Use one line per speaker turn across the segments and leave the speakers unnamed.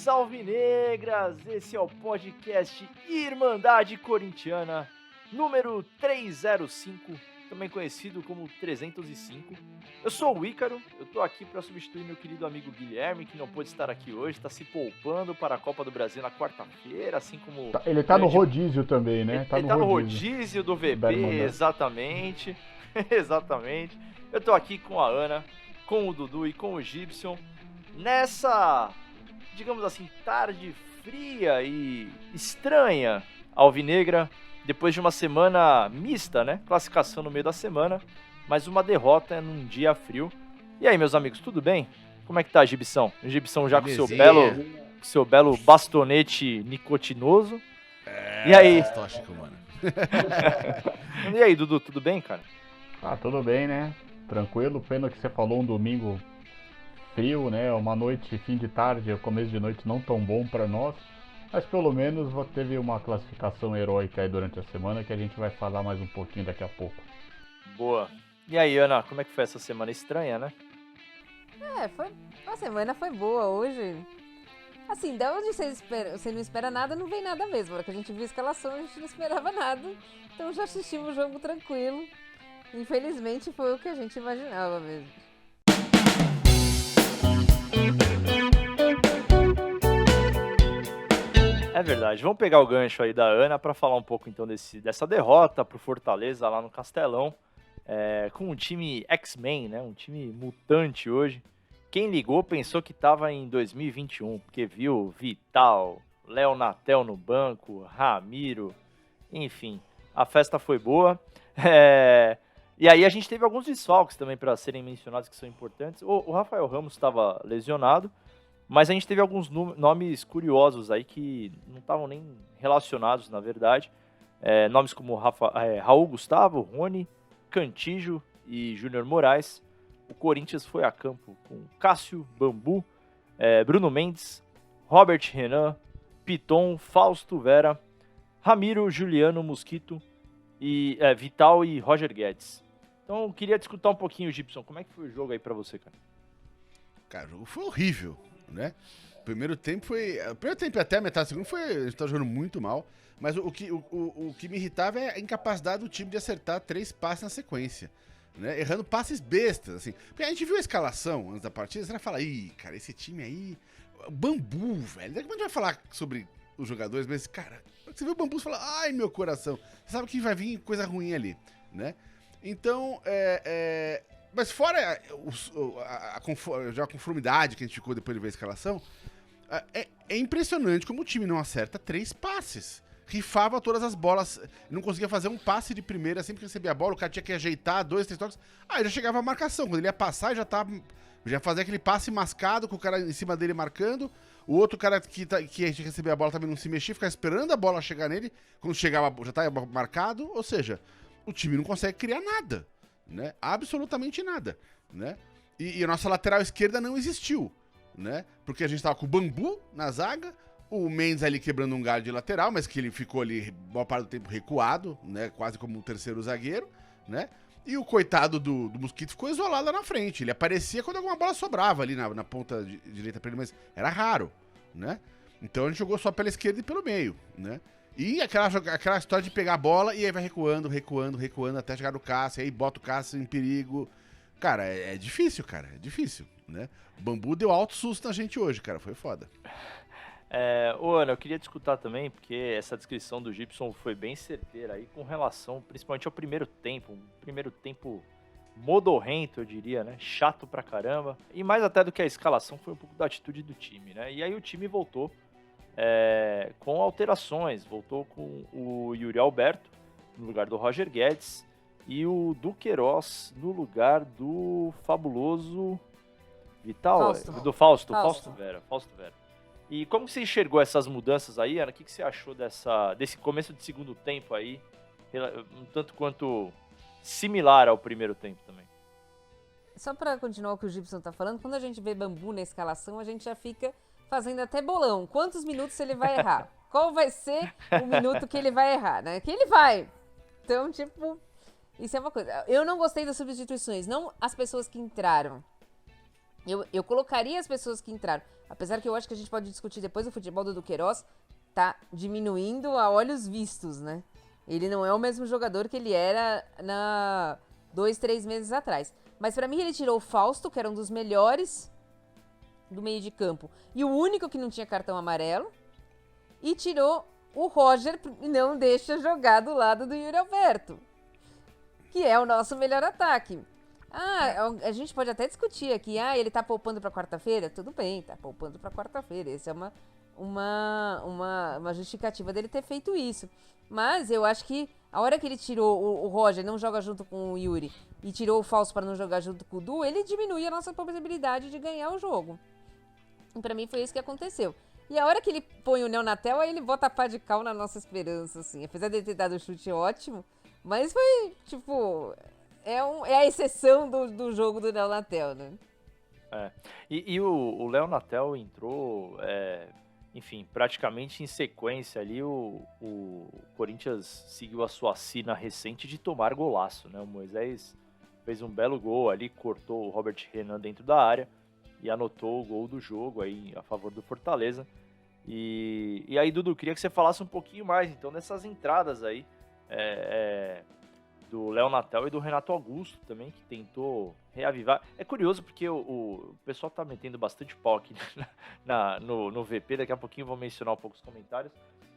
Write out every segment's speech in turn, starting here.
Saudações alvinegras! Esse é o podcast Irmandade Corintiana, número 305, também conhecido como 305. Eu sou o Ícaro, eu tô aqui para substituir meu querido amigo Guilherme, que não pôde estar aqui hoje, está se poupando para a Copa do Brasil na quarta-feira, assim como...
Ele tá no rodízio também, né?
Ele tá no rodízio do VP, exatamente. Exatamente. Eu tô aqui com a Ana, com o Dudu e com o Gibson, nessa, digamos assim, tarde fria e estranha alvinegra, depois de uma semana mista, né? Classificação no meio da semana, mas uma derrota num dia frio. E aí, meus amigos, tudo bem? Como é que tá, Gibson? O Gibson já com seu belo bastonete nicotinoso. E aí?
Tóxico, mano.
E aí, Dudu, tudo bem, cara?
Ah, tudo bem, né? Tranquilo, pena que você falou um domingo frio, né? Uma noite, fim de tarde, começo de noite não tão bom pra nós. Mas pelo menos teve uma classificação heróica aí durante a semana que a gente vai falar mais um pouquinho daqui a pouco.
Boa. E aí, Ana, como é que foi essa semana estranha, né?
A semana foi boa hoje. Assim, da onde você não espera nada, não vem nada mesmo. Na hora que a gente viu a escalação, a gente não esperava nada. Então já assistimos o jogo tranquilo. Infelizmente foi o que a gente imaginava mesmo.
É verdade. Vamos pegar o gancho aí da Ana para falar um pouco então dessa derrota pro Fortaleza lá no Castelão. Com um time X-Men, né? Um time mutante hoje. Quem ligou pensou que estava em 2021, porque viu Vital, Léo Natel no banco, Ramiro, enfim, a festa foi boa. E aí a gente teve alguns desfalques também para serem mencionados que são importantes. O Rafael Ramos estava lesionado, mas a gente teve alguns nomes curiosos aí que não estavam nem relacionados, na verdade. Nomes como Raul Gustavo, Rony, Cantígio e Júnior Moraes. O Corinthians foi a campo com Cássio, Bambu, Bruno Mendes, Robert Renan, Piton, Fausto Vera, Ramiro, Juliano, Mosquito, e Vital e Roger Guedes. Então eu queria discutir um pouquinho, Gibson, como é que foi o jogo aí pra você, cara?
Cara, o jogo foi horrível, né? O primeiro tempo até a metade do segundo a gente tá jogando muito mal, mas o que me irritava é a incapacidade do time de acertar 3 passes na sequência. Né, errando passes bestas, assim. Porque a gente viu a escalação antes da partida, você vai falar, cara, esse time aí, Bambu, velho. Daqui a gente vai falar sobre os jogadores, mas, cara, você vê o Bambu e fala, ai, meu coração. Você sabe que vai vir coisa ruim ali, né? Então, mas fora a conformidade que a gente ficou depois de ver a escalação, é impressionante como o time não acerta 3 passes. Rifava todas as bolas, não conseguia fazer um passe de primeira, sempre que recebia a bola, o cara tinha que ajeitar 2, 3 toques, já chegava a marcação, quando ele ia passar, já fazia aquele passe mascado, com o cara em cima dele marcando, o outro cara que ia receber a bola também não se mexia, ficava esperando a bola chegar nele, quando chegava já estava marcado, ou seja, o time não consegue criar nada, né, absolutamente nada, né, e a nossa lateral esquerda não existiu, né, porque a gente estava com o Bambu na zaga, o Mendes ali quebrando um galho de lateral, mas que ele ficou ali boa parte do tempo recuado, né? Quase como um terceiro zagueiro, né? E o coitado do Mosquito ficou isolado lá na frente. Ele aparecia quando alguma bola sobrava ali na ponta direita pra ele, mas era raro, né? Então a gente jogou só pela esquerda e pelo meio, né? E aquela história de pegar a bola e aí vai recuando até chegar no Cássio, aí bota o Cássio em perigo. Cara, é difícil, cara, é difícil, né? O Bambu deu alto susto na gente hoje, cara, foi foda.
Ana, eu queria te escutar também, porque essa descrição do Gibson foi bem certeira aí com relação, principalmente ao primeiro tempo. Um primeiro tempo modorrento, eu diria, né? Chato pra caramba. E mais até do que a escalação, foi um pouco da atitude do time, né? E aí o time voltou com alterações. Voltou com o Yuri Alberto no lugar do Roger Guedes e o Duqueiroz no lugar do fabuloso Vital? Do Fausto Vera. E como você enxergou essas mudanças aí, Ana? O que você achou desse começo de segundo tempo aí, um tanto quanto similar ao primeiro tempo também?
Só para continuar o que o Gibson tá falando, quando a gente vê Bambu na escalação, a gente já fica fazendo até bolão. Quantos minutos ele vai errar? Qual vai ser o minuto que ele vai errar, né? Que ele vai. Então, tipo, isso é uma coisa. Eu não gostei das substituições, não as pessoas que entraram. Eu colocaria as pessoas que entraram. Apesar que eu acho que a gente pode discutir depois, o futebol do Duqueiroz tá diminuindo a olhos vistos, né? Ele não é o mesmo jogador que ele era 2, 3 meses atrás. Mas pra mim ele tirou o Fausto, que era um dos melhores do meio de campo, e o único que não tinha cartão amarelo, e tirou o Roger e não deixa jogar do lado do Yuri Alberto, que é o nosso melhor ataque. A gente pode até discutir aqui, ele tá poupando pra quarta-feira? Tudo bem, tá poupando pra quarta-feira. Essa é uma justificativa dele ter feito isso. Mas eu acho que a hora que ele tirou o Roger, não joga junto com o Yuri, e tirou o Fausto para não jogar junto com o Du, ele diminui a nossa possibilidade de ganhar o jogo. E pra mim foi isso que aconteceu. E a hora que ele põe o Neonatel, aí ele bota a pá de cal na nossa esperança, assim. Apesar de ele ter dado o chute ótimo, mas foi, tipo... É a exceção do jogo do Neonatel, né?
E o Léo Natel entrou, enfim, praticamente em sequência ali. O Corinthians seguiu a sua sina recente de tomar golaço, né? O Moisés fez um belo gol ali, cortou o Robert Renan dentro da área e anotou o gol do jogo aí a favor do Fortaleza. E aí, Dudu, queria que você falasse um pouquinho mais então dessas entradas aí. Do Léo Natel e do Renato Augusto também, que tentou reavivar. É curioso porque o pessoal tá metendo bastante pau aqui no VP, daqui a pouquinho eu vou mencionar um pouco os comentários,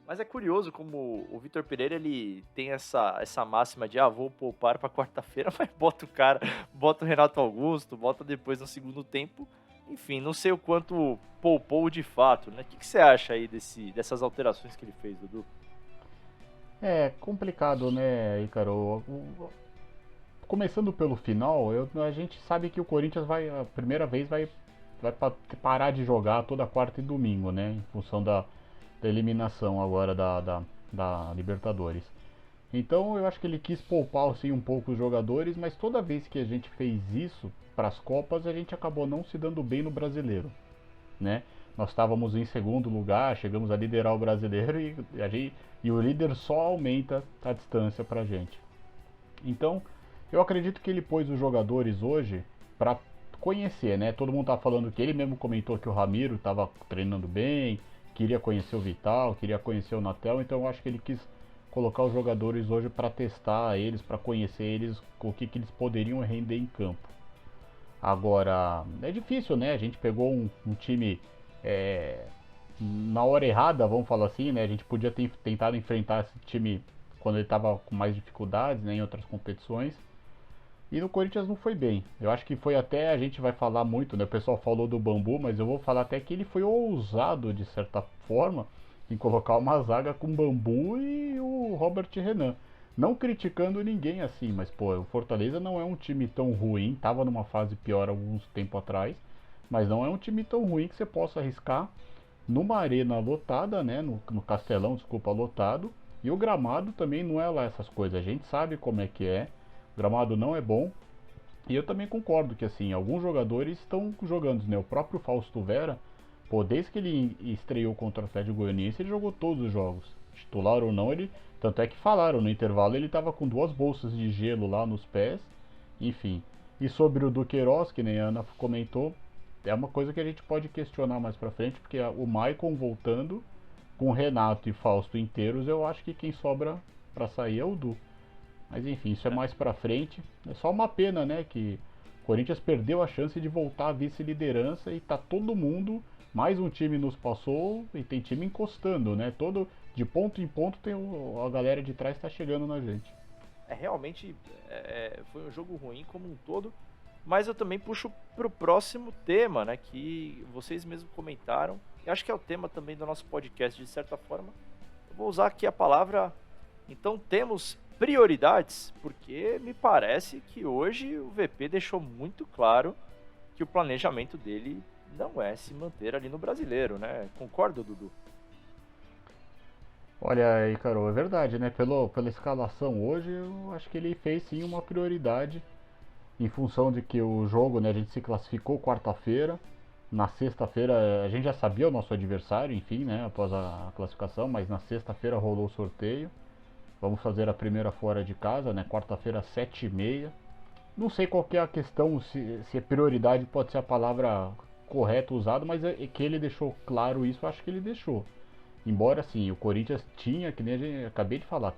mas é curioso como o Vitor Pereira, ele tem essa máxima de, vou poupar pra quarta-feira, mas bota o Renato Augusto, bota depois no segundo tempo, enfim, não sei o quanto poupou de fato, né? O que você acha aí dessas alterações que ele fez, Dudu?
É complicado, né, Ícaro? Começando pelo final, a gente sabe que o Corinthians a primeira vez vai parar de jogar toda quarta e domingo, né? Em função da eliminação agora da Libertadores. Então eu acho que ele quis poupar assim, um pouco os jogadores, mas toda vez que a gente fez isso para as Copas, a gente acabou não se dando bem no Brasileiro, né? Nós estávamos em segundo lugar, chegamos a liderar o Brasileiro e o líder só aumenta a distância pra gente. Então, eu acredito que ele pôs os jogadores hoje para conhecer, né? Todo mundo tá falando que ele mesmo comentou que o Ramiro estava treinando bem, queria conhecer o Vital, queria conhecer o Natel, então eu acho que ele quis colocar os jogadores hoje para testar eles, para conhecer eles, o que eles poderiam render em campo. Agora, é difícil, né? A gente pegou um time na hora errada, vamos falar assim, né? A gente podia ter tentado enfrentar esse time quando ele estava com mais dificuldades, né, em outras competições. E no Corinthians não foi bem. Eu acho que foi até, a gente vai falar muito, né? O pessoal falou do Bambu, mas eu vou falar até que ele foi ousado, de certa forma, em colocar uma zaga com Bambu e o Robert Renan. Não criticando ninguém assim, mas pô, o Fortaleza não é um time tão ruim, tava numa fase pior alguns tempo atrás, mas não é um time tão ruim que você possa arriscar numa arena lotada, né, no Castelão, desculpa, lotado, e o gramado também não é lá essas coisas, a gente sabe como é que é, o gramado não é bom, e eu também concordo que assim, alguns jogadores estão jogando, né, o próprio Fausto Vera, pô, desde que ele estreou contra o Atlético Goianiense, ele jogou todos os jogos, titular ou não, ele, tanto é que falaram, no intervalo ele estava com 2 bolsas de gelo lá nos pés, enfim. E sobre o Duqueiroz, que nem a Ana comentou, é uma coisa que a gente pode questionar mais pra frente, porque o Maicon voltando, com Renato e Fausto inteiros, eu acho que quem sobra pra sair é o Du. Mas enfim, isso é mais pra frente. É só uma pena, né, que o Corinthians perdeu a chance de voltar à vice-liderança e tá todo mundo, mais um time nos passou e tem time encostando, né? De ponto em ponto tem a galera de trás tá chegando na gente.
Realmente foi um jogo ruim como um todo. Mas eu também puxo pro próximo tema, né, que vocês mesmos comentaram. E acho que é o tema também do nosso podcast, de certa forma. Eu vou usar aqui a palavra, então temos prioridades, porque me parece que hoje o VP deixou muito claro que o planejamento dele não é se manter ali no Brasileiro, né? Concorda, Dudu?
Olha aí, Carol, é verdade, né? Pela escalação hoje, eu acho que ele fez sim uma prioridade. Em função de que o jogo, né, a gente se classificou quarta-feira, na sexta-feira a gente já sabia o nosso adversário, enfim, né, após a classificação, mas na sexta-feira rolou o sorteio, vamos fazer a primeira fora de casa, né, quarta-feira 7h30, Não sei qual que é a questão, se é prioridade pode ser a palavra correta usada, mas é que ele deixou claro isso, eu acho que ele deixou. Embora assim, o Corinthians tinha, que nem a gente acabei de falar,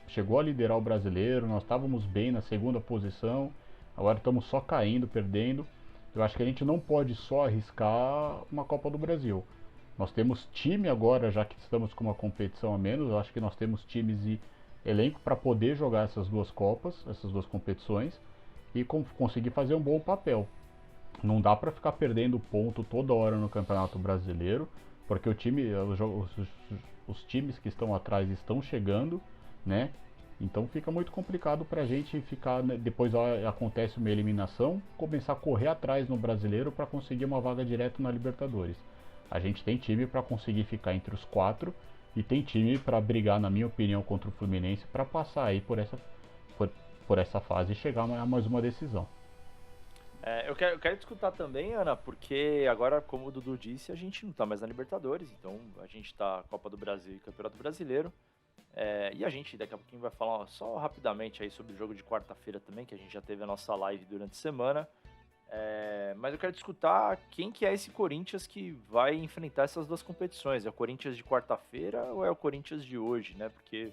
chegou a liderar o brasileiro, nós estávamos bem na segunda posição, agora estamos só caindo, perdendo. Eu acho que a gente não pode só arriscar uma Copa do Brasil. Nós temos time agora, já que estamos com uma competição a menos, eu acho que nós temos times e elenco para poder jogar essas duas Copas, essas duas competições e conseguir fazer um bom papel. Não dá para ficar perdendo ponto toda hora no Campeonato Brasileiro, porque os times que estão atrás estão chegando, né? Então fica muito complicado pra gente ficar, né, depois acontece uma eliminação, começar a correr atrás no Brasileiro para conseguir uma vaga direta na Libertadores. A gente tem time para conseguir ficar entre os 4 e tem time para brigar, na minha opinião, contra o Fluminense para passar aí por essa fase e chegar a mais uma decisão.
Eu quero te escutar também, Ana, porque agora, como o Dudu disse, a gente não tá mais na Libertadores, então a gente tá Copa do Brasil e Campeonato Brasileiro. E a gente daqui a pouquinho vai falar só rapidamente aí sobre o jogo de quarta-feira também, que a gente já teve a nossa live durante a semana. Mas eu quero te escutar quem que é esse Corinthians que vai enfrentar essas duas competições. É o Corinthians de quarta-feira ou é o Corinthians de hoje, né? Porque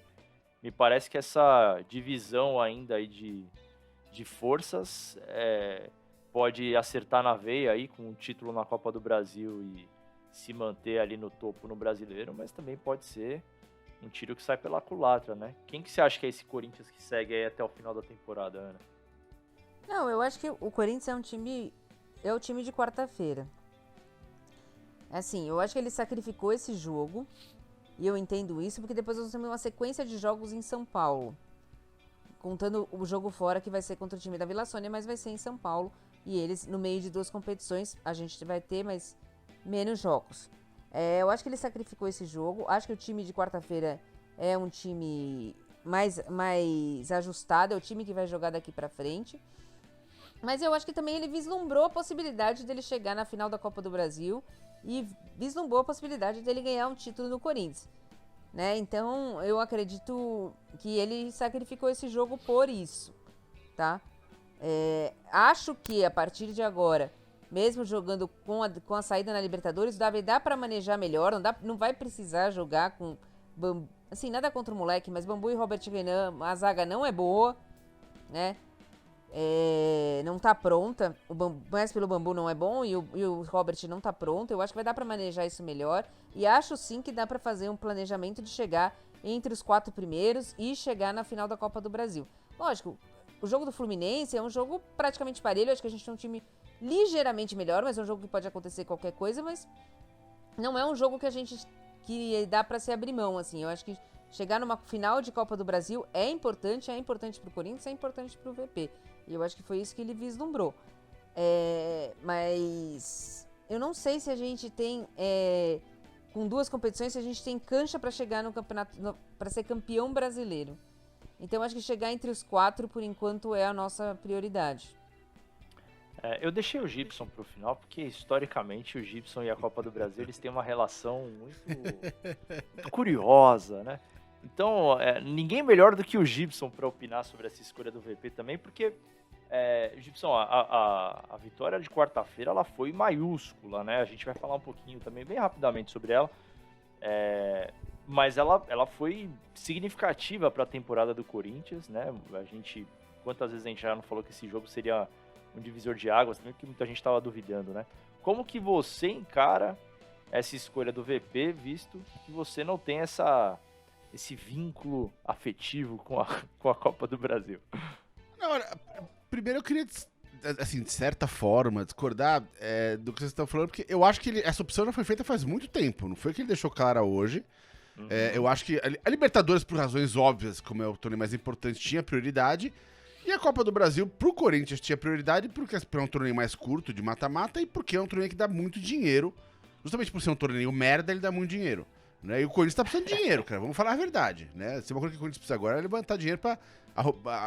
me parece que essa divisão ainda aí de forças pode acertar na veia aí com um título na Copa do Brasil e se manter ali no topo no Brasileiro, mas também pode ser um tiro que sai pela culatra, né? Quem que você acha que é esse Corinthians que segue aí até o final da temporada, Ana?
Não, eu acho que o Corinthians é o time de quarta-feira. Assim, eu acho que ele sacrificou esse jogo, e eu entendo isso, porque depois nós temos uma sequência de jogos em São Paulo. Contando o jogo fora, que vai ser contra o time da Vila Sônia, mas vai ser em São Paulo. E eles, no meio de duas competições, a gente vai ter mais menos jogos. Eu acho que ele sacrificou esse jogo. Acho que o time de quarta-feira é um time mais ajustado. É o time que vai jogar daqui pra frente. Mas eu acho que também ele vislumbrou a possibilidade dele chegar na final da Copa do Brasil. E vislumbrou a possibilidade dele ganhar um título no Corinthians, né? Então eu acredito que ele sacrificou esse jogo por isso, tá? Acho que a partir de agora, mesmo jogando com a saída na Libertadores, dá para manejar melhor, não vai precisar jogar com assim, nada contra o moleque, mas Bambu e Robert Renan, a zaga não é boa, né? Não tá pronta, mais pelo Bambu não é bom e o Robert não tá pronto. Eu acho que vai dar para manejar isso melhor e acho sim que dá para fazer um planejamento de chegar entre os 4 primeiros e chegar na final da Copa do Brasil. Lógico, o jogo do Fluminense é um jogo praticamente parelho, acho que a gente tem um time ligeiramente melhor, mas é um jogo que pode acontecer qualquer coisa, mas não é um jogo que dá pra se abrir mão, assim. Eu acho que chegar numa final de Copa do Brasil é importante pro Corinthians, é importante pro VP. E eu acho que foi isso que ele vislumbrou. Mas eu não sei se a gente tem, com 2 competições, se a gente tem cancha pra chegar no campeonato, pra ser campeão brasileiro. Então, acho que chegar entre os 4, por enquanto, é a nossa prioridade.
Eu deixei o Gibson pro final, porque, historicamente, o Gibson e a Copa do Brasil, eles têm uma relação muito curiosa, né? Então, ninguém melhor do que o Gibson para opinar sobre essa escolha do VP também, porque, Gibson, a vitória de quarta-feira, ela foi maiúscula, né? A gente vai falar um pouquinho também, bem rapidamente, sobre ela. Mas ela foi significativa para a temporada do Corinthians, né? Quantas vezes a gente já não falou que esse jogo seria um divisor de águas, também que muita gente estava duvidando, né? Como que você encara essa escolha do VP, visto que você não tem esse vínculo afetivo com a Copa do Brasil?
Não, primeiro eu queria, assim, de certa forma, discordar do que vocês estão falando, porque eu acho que essa opção já foi feita faz muito tempo, não foi que ele deixou clara hoje. Eu acho que a Libertadores, por razões óbvias, como é o torneio mais importante, tinha prioridade. E a Copa do Brasil, pro Corinthians, tinha prioridade porque é um torneio mais curto, de mata-mata, e porque é um torneio que dá muito dinheiro. Justamente por ser um torneio merda, ele dá muito dinheiro. Né? E o Corinthians tá precisando de dinheiro, cara. Vamos falar a verdade. Né? Se uma coisa que o Corinthians precisa agora é levantar dinheiro pra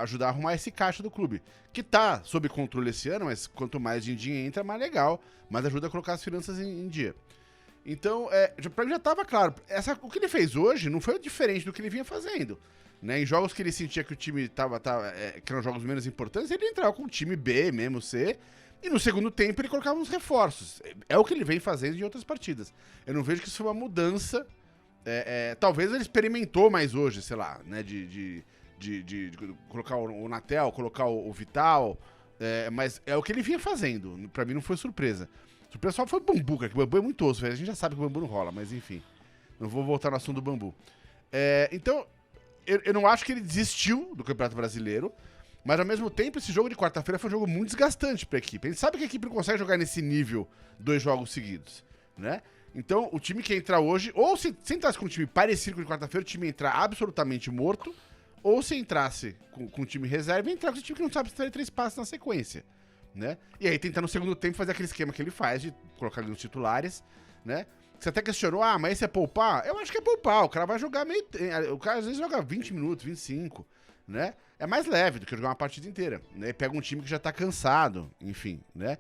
ajudar a arrumar esse caixa do clube. Que tá sob controle esse ano, mas quanto mais dinheiro entra, mais legal. Mais ajuda a colocar as finanças em dia. Então, pra mim já tava claro. O que ele fez hoje não foi diferente do que ele vinha fazendo. né? Em jogos que ele sentia que o time que eram jogos menos importantes, ele entrava com o time B, mesmo C, e no segundo tempo ele colocava uns reforços. É o que ele vem fazendo em outras partidas. Eu não vejo que isso foi uma mudança. Talvez ele experimentou mais hoje, sei lá, né? De colocar o Natel, colocar o Vital. Mas é o que ele vinha fazendo. Pra mim não foi surpresa. Surpresa só foi o Bambu, cara, que o Bambu é muito osso. A gente já sabe que o Bambu não rola, mas enfim. Não vou voltar no assunto do Bambu. Então, eu não acho que ele desistiu do Campeonato Brasileiro. Mas ao mesmo tempo, esse jogo de quarta-feira foi um jogo muito desgastante pra equipe. A gente sabe que a equipe não consegue jogar nesse nível 2 jogos seguidos, né? Então, o time que entrar hoje, ou se entrasse com um time parecido com o de quarta-feira, o time ia entrar absolutamente morto, ou se entrasse com um time reserva, ia entrar com esse time que não sabe se ter 3 passes na sequência, né? E aí tentar no segundo tempo fazer aquele esquema que ele faz, de colocar ali os titulares, né? Você até questionou, mas esse é poupar? Eu acho que é poupar, o cara vai jogar meio... O cara às vezes joga 20 minutos, 25, né? É mais leve do que jogar uma partida inteira, né? Pega um time que já tá cansado, enfim, né?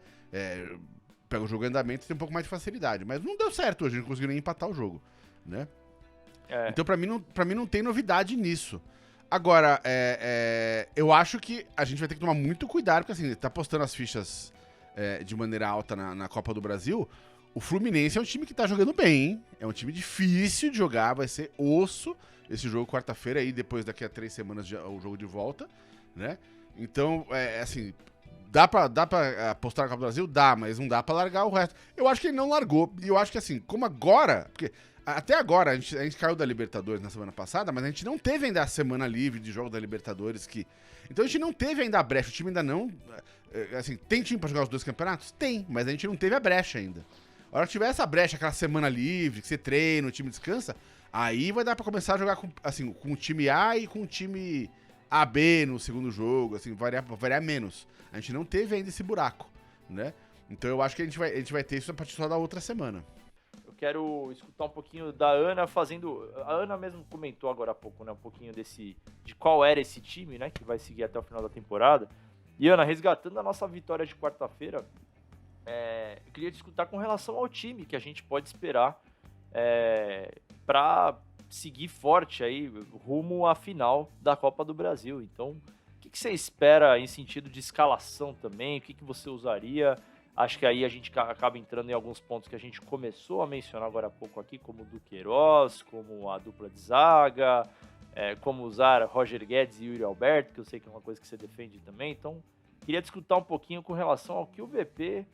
Pega o jogo em andamento e tem um pouco mais de facilidade. Mas não deu certo hoje, não conseguiu nem empatar o jogo, né? Então pra mim não tem novidade nisso. Agora, eu acho que a gente vai ter que tomar muito cuidado, porque assim, ele tá postando as fichas de maneira alta na Copa do Brasil. O Fluminense é um time que tá jogando bem, hein? É um time difícil de jogar, vai ser osso esse jogo quarta-feira aí, depois daqui a 3 semanas o jogo de volta, né? Então, assim, dá pra apostar na Copa do Brasil? Dá, mas não dá pra largar o resto. Eu acho que ele não largou, e eu acho que assim, como agora, porque até agora a gente caiu da Libertadores na semana passada, mas a gente não teve ainda a semana livre de jogo da Libertadores então a gente não teve ainda a brecha, o time ainda não, assim, tem time pra jogar os 2 campeonatos? Tem, mas a gente não teve a brecha ainda. A hora que tiver essa brecha, aquela semana livre, que você treina, o time descansa, aí vai dar pra começar a jogar com o time A e com o time AB no segundo jogo, assim, variar menos. A gente não teve ainda esse buraco, né? Então eu acho que a gente vai ter isso a partir só da outra semana.
Eu quero escutar um pouquinho da Ana fazendo... A Ana mesmo comentou agora há pouco, né? Um pouquinho de qual era esse time, né? Que vai seguir até o final da temporada. E Ana, resgatando a nossa vitória de quarta-feira, eu queria te escutar com relação ao time que a gente pode esperar para seguir forte aí rumo à final da Copa do Brasil. Então, o que você espera em sentido de escalação também? O que você usaria? Acho que aí a gente acaba entrando em alguns pontos que a gente começou a mencionar agora há pouco aqui, como o Duqueiroz, como a dupla de zaga, como usar Roger Guedes e Yuri Alberto, que eu sei que é uma coisa que você defende também. Então, queria discutir um pouquinho com relação ao que o VP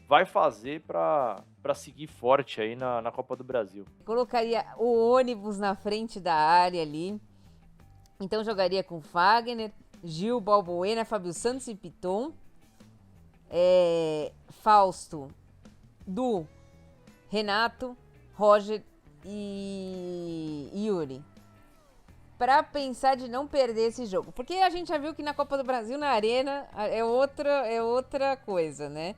vai fazer para seguir forte aí na Copa do Brasil.
Colocaria o ônibus na frente da área ali. Então jogaria com Fagner, Gil, Balbuena, Fábio Santos e Piton. Fausto, Du, Renato, Roger e Yuri. Para pensar de não perder esse jogo. Porque a gente já viu que na Copa do Brasil, na Arena, é outra coisa, né?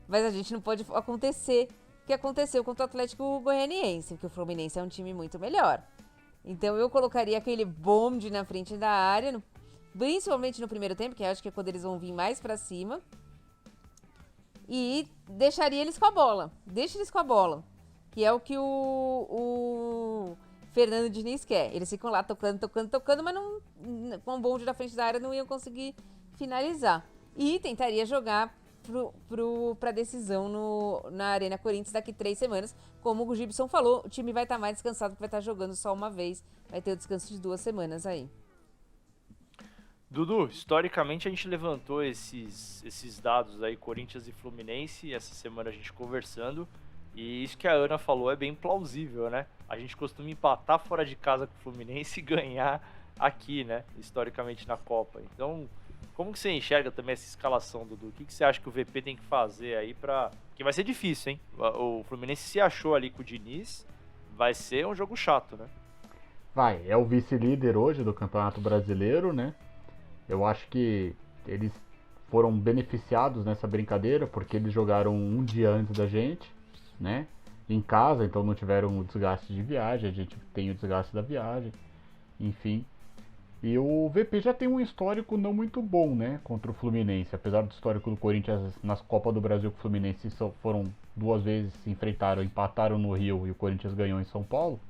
Mas a gente não pode acontecer o que aconteceu contra o Atlético Goianiense, porque o Fluminense é um time muito melhor. Então eu colocaria aquele bonde na frente da área, principalmente no primeiro tempo, que eu acho que é quando eles vão vir mais pra cima. E deixaria eles com a bola. Deixa eles com a bola. Que é o que o Fernando Diniz quer. Eles ficam lá tocando, mas não, com o bonde na frente da área não iam conseguir finalizar. E tentaria jogar pra decisão na Arena Corinthians daqui 3 semanas. Como o Gibson falou, o time vai estar mais descansado, que vai estar jogando só uma vez. Vai ter o descanso de 2 semanas aí.
Dudu, historicamente a gente levantou esses dados aí, Corinthians e Fluminense, essa semana a gente conversando, e isso que a Ana falou é bem plausível, né? A gente costuma empatar fora de casa com o Fluminense e ganhar aqui, né? Historicamente na Copa. Então, como que você enxerga também essa escalação, Dudu? O que você acha que o VP tem que fazer aí pra... Que vai ser difícil, hein? O Fluminense se achou ali com o Diniz, vai ser um jogo chato, né?
É o vice-líder hoje do Campeonato Brasileiro, né? Eu acho que eles foram beneficiados nessa brincadeira, porque eles jogaram um dia antes da gente, né? Em casa, então não tiveram o desgaste de viagem, a gente tem o desgaste da viagem, enfim. E o VP já tem um histórico não muito bom, né? Contra o Fluminense, apesar do histórico do Corinthians nas Copas do Brasil com o Fluminense foram 2 vezes se enfrentaram, empataram no Rio e o Corinthians ganhou em São Paulo.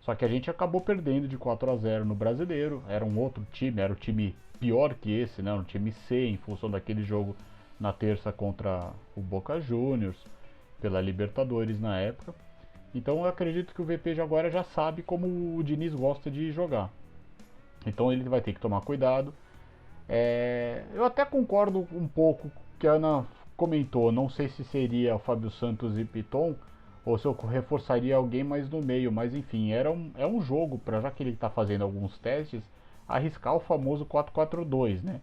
Só que a gente acabou perdendo de 4-0 no Brasileiro. Era um outro time, era o time pior que esse, né? Um time C, em função daquele jogo na terça contra o Boca Juniors, pela Libertadores na época. Então eu acredito que o VP agora já sabe como o Diniz gosta de jogar. Então ele vai ter que tomar cuidado. Eu até concordo um pouco com o que a Ana comentou. Não sei se seria o Fábio Santos e Piton, ou se eu reforçaria alguém mais no meio. Mas enfim, é um jogo, já que ele está fazendo alguns testes, arriscar o famoso 4-4-2, né?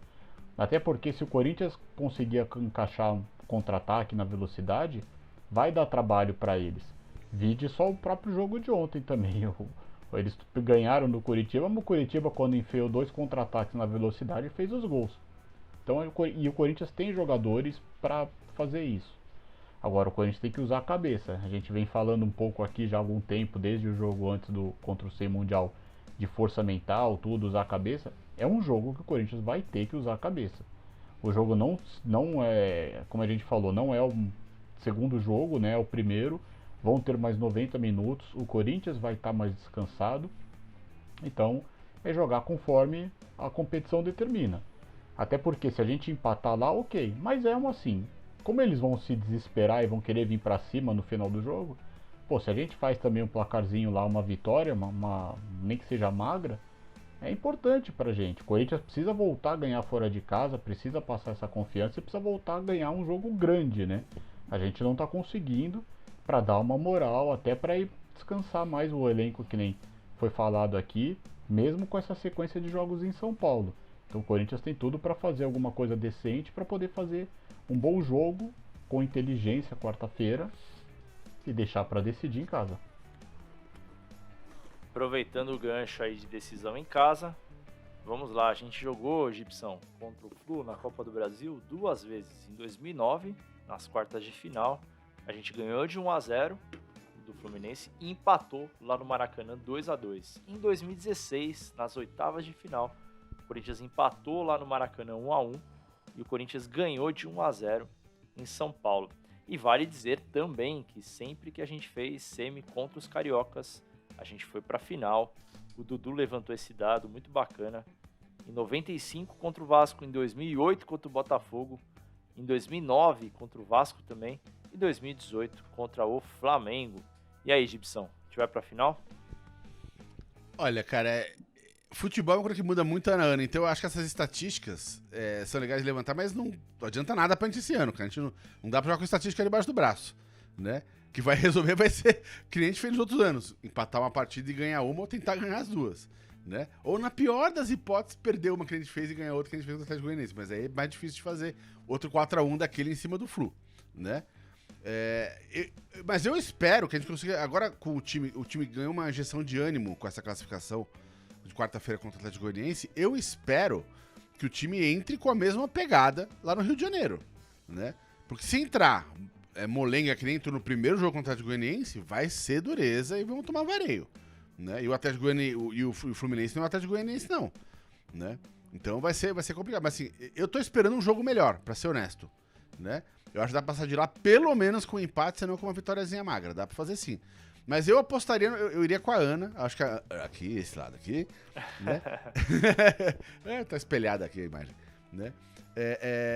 Até porque se o Corinthians conseguir encaixar um contra-ataque na velocidade, vai dar trabalho para eles. Vide só o próprio jogo de ontem também. Eles ganharam do Curitiba, mas o Curitiba, quando enfiou 2 contra-ataques na velocidade, fez os gols. Então, e o Corinthians tem jogadores para fazer isso. Agora o Corinthians tem que usar a cabeça. A gente vem falando um pouco aqui já há algum tempo, desde o jogo antes contra o SEI Mundial, de força mental, tudo, usar a cabeça. É um jogo que o Corinthians vai ter que usar a cabeça. O jogo não é, como a gente falou, não é o segundo jogo, né? É o primeiro. Vão ter mais 90 minutos. O Corinthians vai estar mais descansado. Então, é jogar conforme a competição determina. Até porque se a gente empatar lá, ok. Mas assim, como eles vão se desesperar e vão querer vir para cima no final do jogo, se a gente faz também um placarzinho lá, uma vitória, nem que seja magra, é importante pra gente. O Corinthians precisa voltar a ganhar fora de casa, precisa passar essa confiança e precisa voltar a ganhar um jogo grande, né? A gente não tá conseguindo, para dar uma moral, até para ir descansar mais o elenco, que nem foi falado aqui, mesmo com essa sequência de jogos em São Paulo. Então o Corinthians tem tudo para fazer alguma coisa decente, para poder fazer um bom jogo com inteligência quarta-feira e deixar para decidir em casa.
Aproveitando o gancho aí de decisão em casa, vamos lá, a gente jogou, Gibson, contra o Flu na Copa do Brasil 2 vezes, em 2009, nas quartas de final. A gente ganhou de 1-0 do Fluminense e empatou lá no Maracanã 2-2. Em 2016, nas oitavas de final, o Corinthians empatou lá no Maracanã 1-1 e o Corinthians ganhou de 1-0 em São Paulo. E vale dizer também que sempre que a gente fez semi contra os cariocas, a gente foi para a final. O Dudu levantou esse dado muito bacana. Em 95 contra o Vasco, em 2008 contra o Botafogo, em 2009 contra o Vasco também, e 2018 contra o Flamengo. E aí, Gibson, a gente vai pra final?
Olha, cara, futebol é uma coisa que muda muito ano a ano, então eu acho que essas estatísticas são legais de levantar, mas não adianta nada pra gente esse ano, cara. A gente não dá pra jogar com estatística debaixo do braço, né? Que vai resolver vai ser que nem a gente fez nos outros anos, empatar uma partida e ganhar uma ou tentar ganhar as duas, né? Ou na pior das hipóteses, perder uma que a gente fez e ganhar outra que a gente fez no Atlético Goianiense, mas aí é mais difícil de fazer outro 4-1 daquele em cima do Flu, né? Mas eu espero que a gente consiga. Agora com o time ganhou uma injeção de ânimo com essa classificação de quarta-feira contra o Atlético Goianiense. Eu espero que o time entre com a mesma pegada lá no Rio de Janeiro, né? Porque se entrar molenga que nem entrou no primeiro jogo contra o Atlético Goianiense, vai ser dureza e vamos tomar vareio, né? E o Atlético Goianiense e o Fluminense não é o Atlético Goianiense não, né? Então vai ser complicado. Mas assim, eu tô esperando um jogo melhor, pra ser honesto, né? Eu acho que dá pra passar de lá pelo menos com um empate, senão com uma vitóriazinha magra. Dá pra fazer sim. Mas eu apostaria, eu iria com a Ana. Acho que aqui, esse lado aqui, né? Tá espelhada aqui a imagem, né?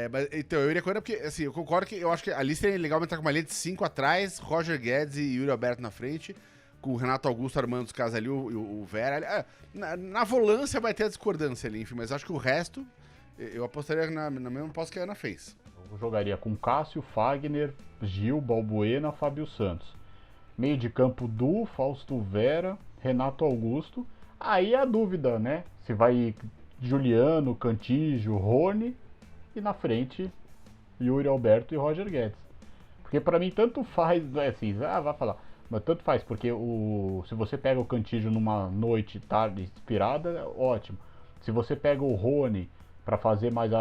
Mas, então, eu iria com a Ana porque, assim, eu concordo que eu acho que ali seria legal entrar com uma linha de 5 atrás, Roger Guedes e Yuri Alberto na frente, com o Renato Augusto armando os caras ali, o Vera. Na volância vai ter a discordância ali, enfim, mas acho que o resto, eu apostaria na mesma aposta que a Ana fez.
Eu jogaria com Cássio, Fagner, Gil, Balbuena, Fábio Santos. Meio de campo Du, Fausto Vera, Renato Augusto. Aí a dúvida, né? Se vai Juliano, Cantígio, Rony e na frente Yuri Alberto e Roger Guedes. Porque pra mim tanto faz, assim, vai falar, mas tanto faz, porque se você pega o Cantígio numa noite, tarde, inspirada, ótimo. Se você pega o Rony pra fazer mais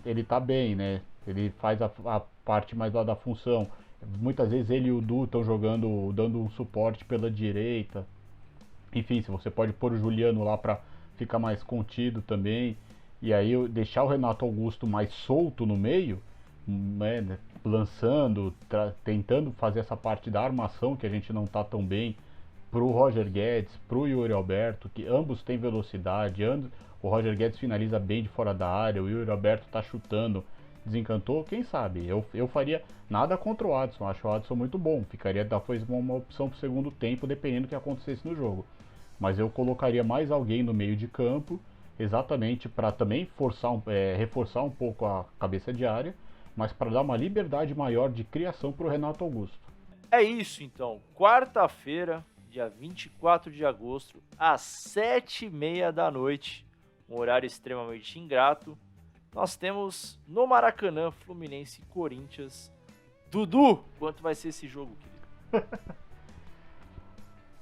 ele tá bem, né? Ele faz a parte mais lá da função. Muitas vezes ele e o Du estão jogando, dando um suporte pela direita. Enfim, se você pode pôr o Juliano lá para ficar mais contido também. E aí deixar o Renato Augusto mais solto no meio, né, lançando, tentando fazer essa parte da armação que a gente não tá tão bem pro Roger Guedes, pro Yuri Alberto, que ambos têm velocidade, o Roger Guedes finaliza bem de fora da área, o Yuri Alberto tá chutando, desencantou, quem sabe? Eu faria nada contra o Adson, acho o Adson muito bom, ficaria talvez uma opção pro segundo tempo, dependendo do que acontecesse no jogo. Mas eu colocaria mais alguém no meio de campo, exatamente para também reforçar um pouco a cabeça de área, mas para dar uma liberdade maior de criação pro Renato Augusto.
É isso então, quarta-feira, dia 24 de agosto, às 7h30 da noite, um horário extremamente ingrato, nós temos no Maracanã, Fluminense e Corinthians. Dudu, quanto vai ser esse jogo, querido?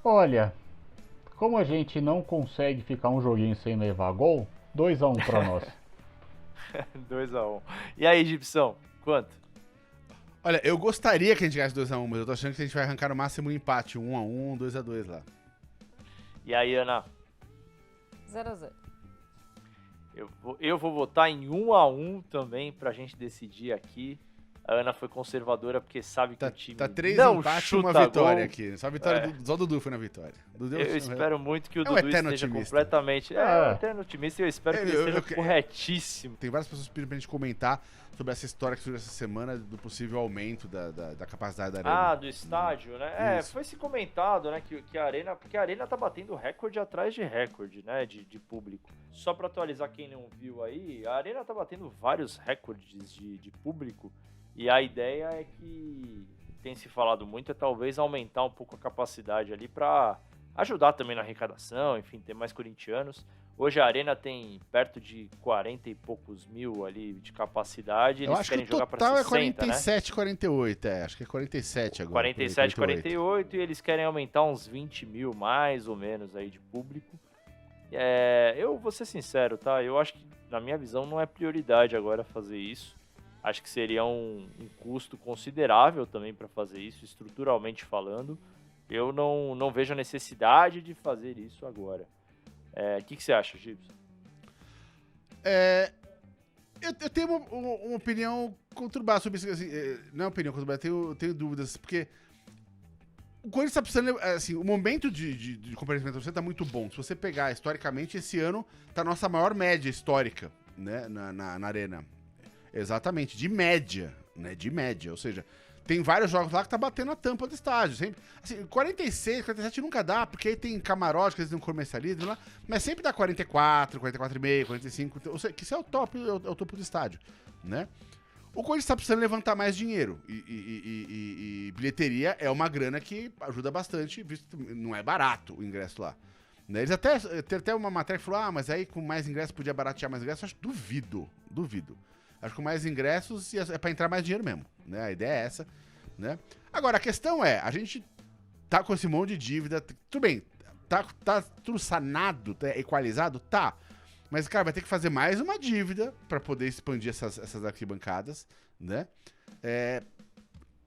Olha, como a gente não consegue ficar um joguinho sem levar gol, 2-1 pra nós.
2-1. E aí, Gibson, quanto?
Olha, eu gostaria que a gente ganhasse 2x1, mas eu tô achando que a gente vai arrancar no máximo um empate, 1x1, 2x2 lá.
E aí, Ana?
0-0.
Eu vou votar em 1x1 também pra gente decidir aqui. A Ana foi conservadora porque sabe que o time
tá 3
não
empates e
chuta
uma vitória
gol.
aqui. Só a vitória só o Dudu foi na vitória.
Eu espero muito que o
um
Dudu
eterno
esteja
otimista.
completamente... um eterno otimista e eu espero que ele esteja corretíssimo.
Tem várias pessoas pedindo pra gente comentar sobre essa história que surgiu essa semana do possível aumento da capacidade da arena.
Ah, do estádio, né?
Isso.
Foi se comentado, né, que a Arena... Porque a Arena tá batendo recorde atrás de recorde, né, de público. Só pra atualizar quem não viu aí, a Arena tá batendo vários recordes de público. E a ideia é que, tem se falado muito, é talvez aumentar um pouco a capacidade ali para ajudar também na arrecadação, enfim, ter mais corintianos. Hoje a Arena tem perto de 40 e poucos mil ali de capacidade.
Eu
Eles
acho
querem
que o
jogar para
total
60,
é 47, 48, acho que é 47 agora.
47, 48, e eles querem aumentar uns 20 mil mais ou menos aí de público. Eu vou ser sincero, tá? Eu acho que, na minha visão, não é prioridade agora fazer isso. Acho que seria um custo considerável também para fazer isso, estruturalmente falando. Eu não vejo a necessidade de fazer isso agora. O que você acha, Gibson?
Eu tenho uma opinião conturbada sobre isso. Assim, não é opinião conturbada, eu tenho dúvidas, porque o Corinthians está precisando... Assim, o momento de comparecimento está muito bom. Se você pegar, historicamente, esse ano está a nossa maior média histórica, né, na Arena. Exatamente, de média, né? De média, ou seja, tem vários jogos lá que tá batendo a tampa do estádio. Sempre, assim, 46, 47 nunca dá, porque aí tem camarote, que eles não comercializam lá, mas sempre dá 44, 44,5, 45, ou seja, que isso é o topo do estádio, né? O Corinthians tá precisando levantar mais dinheiro e bilheteria é uma grana que ajuda bastante, visto que não é barato o ingresso lá. Né? Eles tem até uma matéria que falou, mas aí com mais ingressos podia baratear mais ingressos. Acho duvido. Acho que com mais ingressos é pra entrar mais dinheiro mesmo, né? A ideia é essa, né? Agora, a questão é, a gente tá com esse monte de dívida, tudo bem, tá tudo sanado, tá equalizado? Tá. Mas, cara, vai ter que fazer mais uma dívida pra poder expandir essas arquibancadas, né?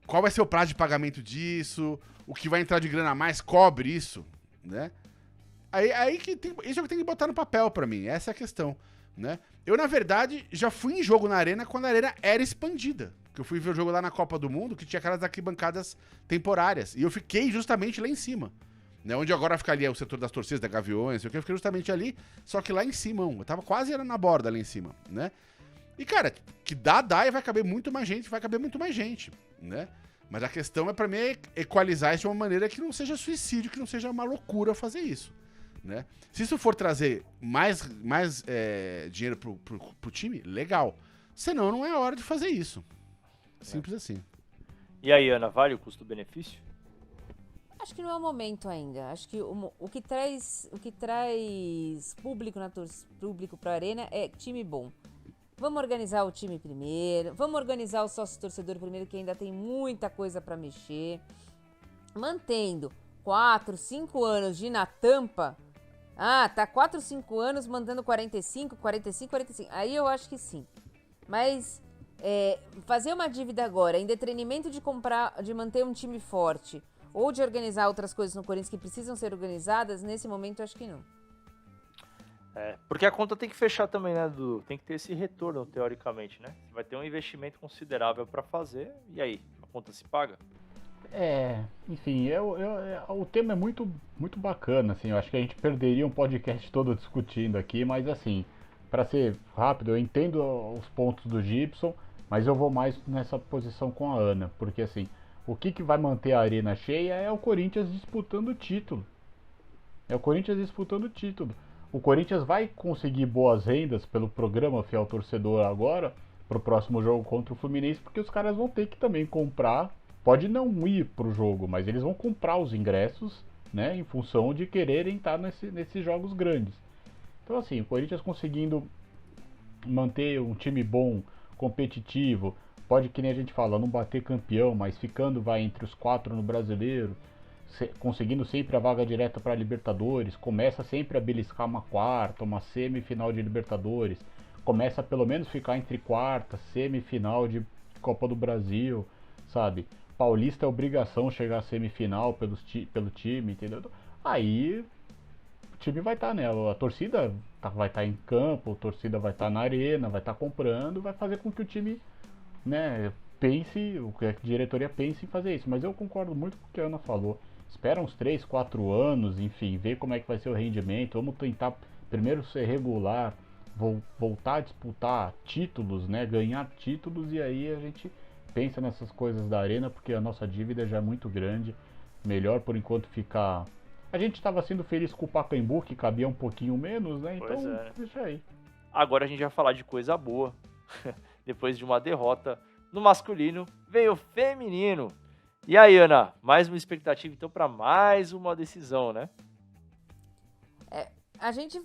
Qual vai ser o prazo de pagamento disso? O que vai entrar de grana a mais cobre isso, né? Aí que isso é o que tem que botar no papel pra mim, essa é a questão, né? Eu, na verdade, já fui em jogo na Arena quando a Arena era expandida. Porque eu fui ver o jogo lá na Copa do Mundo, que tinha aquelas arquibancadas temporárias. E eu fiquei justamente lá em cima. Né? Onde agora ficaria o setor das torcidas, da Gaviões, eu fiquei justamente ali, só que lá em cima. Eu tava quase na borda lá em cima, né? E, cara, que dá e vai caber muito mais gente, né? Mas a questão é, pra mim, equalizar isso de uma maneira que não seja suicídio, que não seja uma loucura fazer isso. Né? Se isso for trazer mais dinheiro pro time, legal. Senão, não é hora de fazer isso. Simples assim.
E aí, Ana, vale o custo-benefício?
Acho que não é o momento ainda. Acho que o que traz público pra Arena é time bom. Vamos organizar o time primeiro, vamos organizar o sócio-torcedor primeiro, que ainda tem muita coisa pra mexer. Mantendo 4, 5 anos de ir na tampa... tá 4, 5 anos mandando 45. Aí eu acho que sim. Mas fazer uma dívida agora, em detrimento de manter um time forte, ou de organizar outras coisas no Corinthians que precisam ser organizadas, nesse momento eu acho que não.
Porque a conta tem que fechar também, né, Dudu? Tem que ter esse retorno, teoricamente, né? Você vai ter um investimento considerável para fazer, e aí? A conta se paga?
Enfim, o tema é muito, muito bacana, assim, eu acho que a gente perderia um podcast todo discutindo aqui, mas assim, para ser rápido, eu entendo os pontos do Gibson, mas eu vou mais nessa posição com a Ana, porque assim, o que vai manter a arena cheia é o Corinthians disputando o título. É o Corinthians disputando o título. O Corinthians vai conseguir boas rendas pelo programa Fiel Torcedor agora, pro próximo jogo contra o Fluminense, porque os caras vão ter que também comprar. Pode não ir pro jogo, mas eles vão comprar os ingressos, né, em função de quererem estar nesses jogos grandes. Então assim, o Corinthians conseguindo manter um time bom, competitivo, pode, que nem a gente fala, não bater campeão, mas ficando vai entre os 4 no Brasileiro, conseguindo sempre a vaga direta para Libertadores, começa sempre a beliscar uma quarta, uma semifinal de Libertadores, começa a pelo menos ficar entre quarta, semifinal de Copa do Brasil, sabe? Paulista é obrigação chegar à semifinal pelo time, entendeu? Aí o time vai estar nela, a torcida vai estar em campo, a torcida vai estar na arena, vai estar comprando, vai fazer com que o time, né, pense, o que a diretoria pense em fazer isso. Mas eu concordo muito com o que a Ana falou. Espera uns 3, 4 anos, enfim, ver como é que vai ser o rendimento. Vamos tentar primeiro ser regular, voltar a disputar títulos, né, ganhar títulos, e aí a gente pensa nessas coisas da arena, porque a nossa dívida já é muito grande. Melhor por enquanto ficar. A gente estava sendo feliz com o Pacaembu, que cabia um pouquinho menos, né? Então, deixa aí.
Agora a gente vai falar de coisa boa. Depois de uma derrota no masculino, veio o feminino. E aí, Ana, mais uma expectativa então para mais uma decisão, né?
A gente,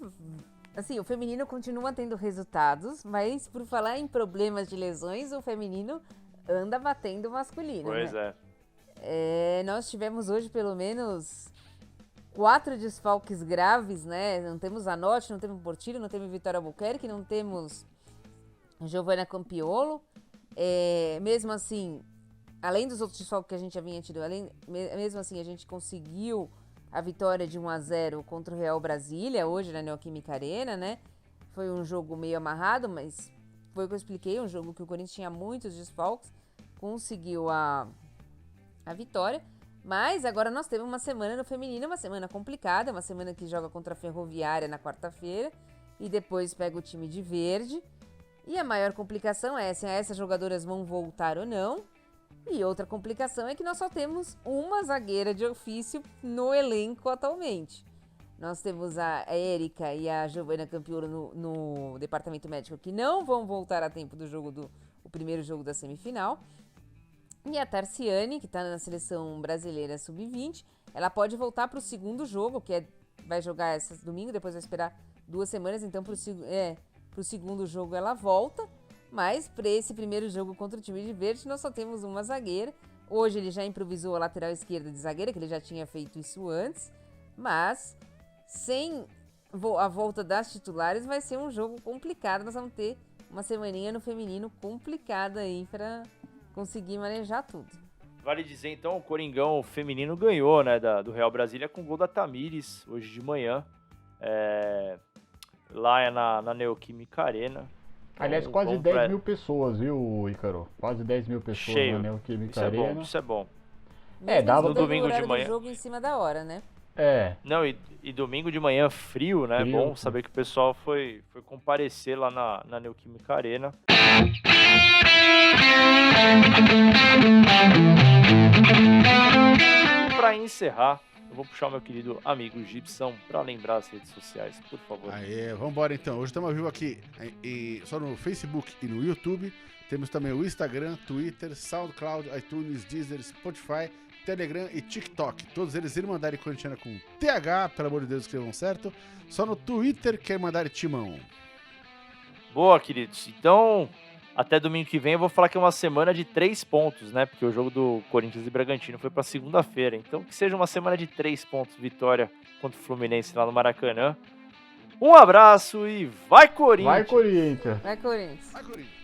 assim, o feminino continua tendo resultados, mas por falar em problemas de lesões, o feminino anda batendo o masculino,
Pois
né? Nós tivemos hoje pelo menos 4 desfalques graves, né? Não temos a Norte, não temos Portillo, não temos Vitória Albuquerque, não temos Giovana Campiolo. Mesmo assim, além dos outros desfalques que a gente já vinha tido, mesmo assim a gente conseguiu a vitória de 1-0 contra o Real Brasília, hoje na Neoquímica Arena, né? Foi um jogo meio amarrado, mas foi o que eu expliquei, um jogo que o Corinthians tinha muitos desfalques, conseguiu a vitória. Mas agora nós temos uma semana no feminino, uma semana complicada, uma semana que joga contra a Ferroviária na quarta-feira e depois pega o time de verde. E a maior complicação é se essas jogadoras vão voltar ou não. E outra complicação é que nós só temos uma zagueira de ofício no elenco atualmente. Nós temos a Érica e a Giovana Campiolo no departamento médico, que não vão voltar a tempo do jogo o primeiro jogo da semifinal. E a Tarciane, que está na seleção brasileira sub-20, ela pode voltar para o segundo jogo, que vai jogar esse domingo, depois vai esperar 2 semanas, então para o segundo jogo ela volta. Mas para esse primeiro jogo contra o time de verde, nós só temos uma zagueira. Hoje ele já improvisou a lateral esquerda de zagueira, que ele já tinha feito isso antes. Mas sem a volta das titulares vai ser um jogo complicado. Nós vamos ter uma semaninha no feminino complicada aí para conseguir manejar tudo.
Vale dizer então, o Coringão feminino ganhou, né, do Real Brasília com o gol da Tamires hoje de manhã. Lá na Neoquímica Arena.
Aliás, quase 10 mil pessoas, viu, Ícaro? Quase 10 mil pessoas
cheio.
Na Neoquímica Arena.
Isso é bom.
Dava
no domingo de manhã.
Do jogo em cima da hora, né?
Não, e domingo de manhã frio, né?
Frio.
Bom saber que o pessoal foi comparecer lá na Neoquímica Arena. E para encerrar, eu vou puxar o meu querido amigo Gibson para lembrar as redes sociais, por favor.
Aê, vambora então. Hoje estamos ao vivo aqui só no Facebook e no YouTube. Temos também o Instagram, Twitter, SoundCloud, iTunes, Deezer, Spotify, Telegram e TikTok. Todos eles Irmandade Corintiana com TH, pelo amor de Deus, escrevam certo. Só no Twitter que é Irmandade Timão.
Boa, queridos. Então, até domingo que vem eu vou falar que é uma semana de 3 pontos, né? Porque o jogo do Corinthians e Bragantino foi para segunda-feira. Então, que seja uma semana de 3 pontos, vitória contra o Fluminense lá no Maracanã. Um abraço e vai, Corinthians!
Vai, Corinthians!
Vai, Corinthians!
Vai, Corinthians!